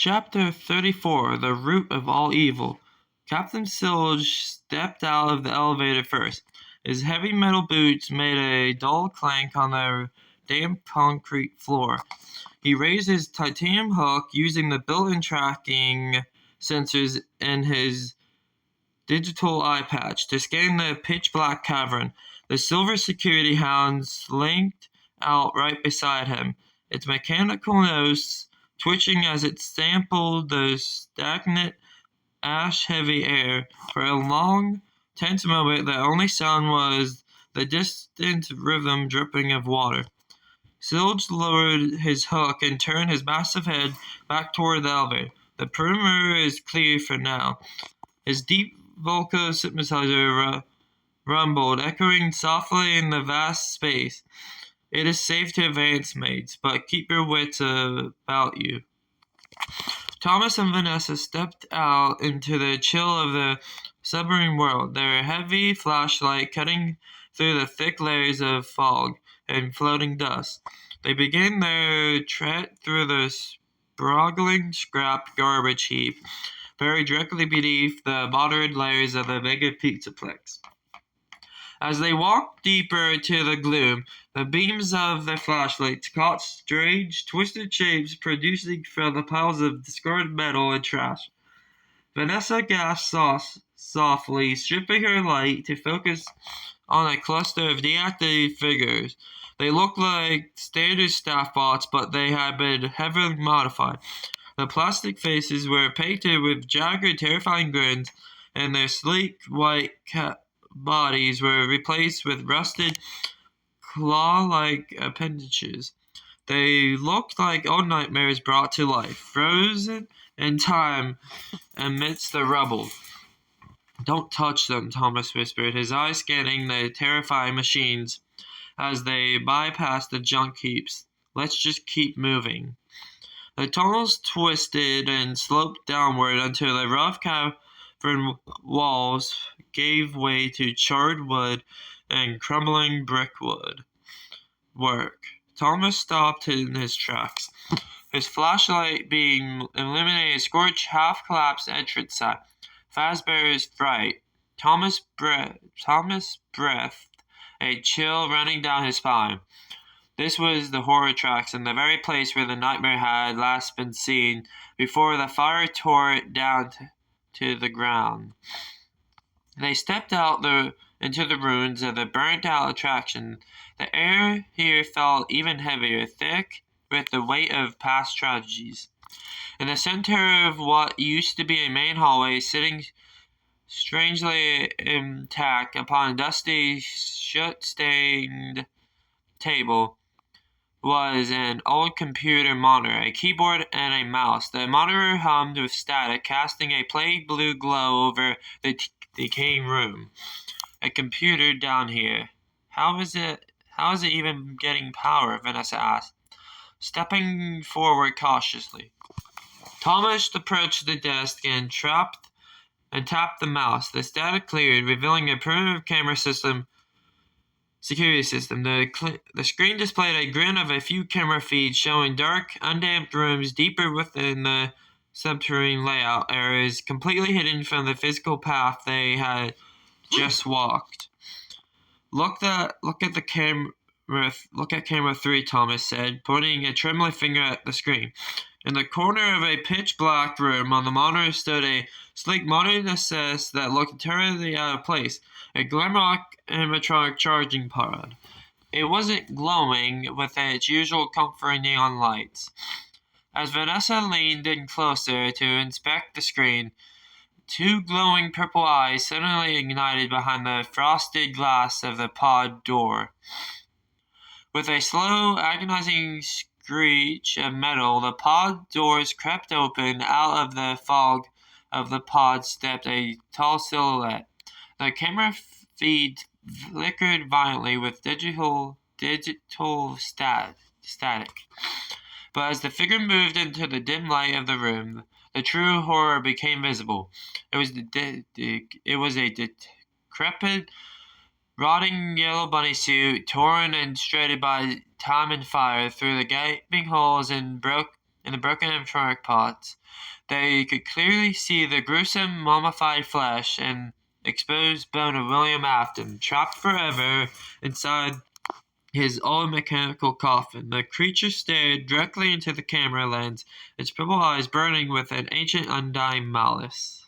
Chapter 34 The Root of All Evil. Captain Silge stepped out of the elevator first. His heavy metal boots made a dull clank on the damp concrete floor. He raised his titanium hook using the built-in tracking sensors in his digital eye patch to scan the pitch-black cavern. The silver security hound slinked out right beside him, its mechanical nose twitching as it sampled the stagnant, ash-heavy air. For a long, tense moment, the only sound was the distant rhythm dripping of water. Silge lowered his hook and turned his massive head back toward the elevator. The perimeter is clear for now. His deep Volca synthesizer rumbled, echoing softly in the vast space. It is safe to advance, mates, but keep your wits about you. Thomas and Vanessa stepped out into the chill of the submarine world, their heavy flashlight cutting through the thick layers of fog and floating dust. They began their trek through the sprawling scrap garbage heap, buried directly beneath the moderate layers of the mega pizzaplex. As they walked deeper into the gloom, the beams of their flashlights caught strange, twisted shapes producing from the piles of discarded metal and trash. Vanessa gasped softly, stripping her light to focus on a cluster of deactivated figures. They looked like standard staff bots, but they had been heavily modified. The plastic faces were painted with jagged, terrifying grins, and their sleek white bodies were replaced with rusted, claw-like appendages. They looked like old nightmares brought to life, frozen in time amidst the rubble. "Don't touch them," Thomas whispered, his eyes scanning the terrifying machines as they bypassed the junk heaps. "Let's just keep moving." The tunnels twisted and sloped downward until the rough cavern walls gave way to charred wood and crumbling brickwork. Thomas stopped in his tracks. His flashlight beam illuminated a scorched, half-collapsed entrance site. Fazbear's Fright. Thomas breathed, a chill running down his spine. This was the horror attraction, the very place where the nightmare had last been seen, before the fire tore it down to the ground. They stepped out into the ruins of the burnt-out attraction. The air here felt even heavier, thick with the weight of past tragedies. In the center of what used to be a main hallway, sitting strangely intact upon a dusty, soot-stained table, was an old computer monitor, a keyboard, and a mouse. The monitor hummed with static, casting a pale blue glow over the decaying room. "A computer down here. How is it even getting power?" Vanessa asked, stepping forward cautiously. Thomas approached the desk and tapped the mouse. The static cleared, revealing a primitive camera security system. The screen displayed a grin of a few camera feeds showing dark, undamped rooms deeper within the subterranean layout areas, completely hidden from the physical path they had just walked. Look at camera 3, Thomas said, pointing a trembling finger at the screen. In the corner of a pitch-black room on the monitor stood a sleek modern assist that looked entirely out of place, a Glamrock animatronic charging pod. It wasn't glowing with its usual comforting neon lights. As Vanessa leaned in closer to inspect the screen, two glowing purple eyes suddenly ignited behind the frosted glass of the pod door. With a slow, agonizing screech of metal, the pod doors crept open. Out of the fog of the pod stepped a tall silhouette. The camera feed flickered violently with digital static. But as the figure moved into the dim light of the room, the true horror became visible. It was a decrepit, rotting yellow bunny suit, torn and shredded by time and fire. Through the gaping holes and broken in the broken animatronic pots, they could clearly see the gruesome mummified flesh and exposed bone of William Afton, trapped forever inside his old mechanical coffin. The creature stared directly into the camera lens, its purple eyes burning with an ancient undying malice.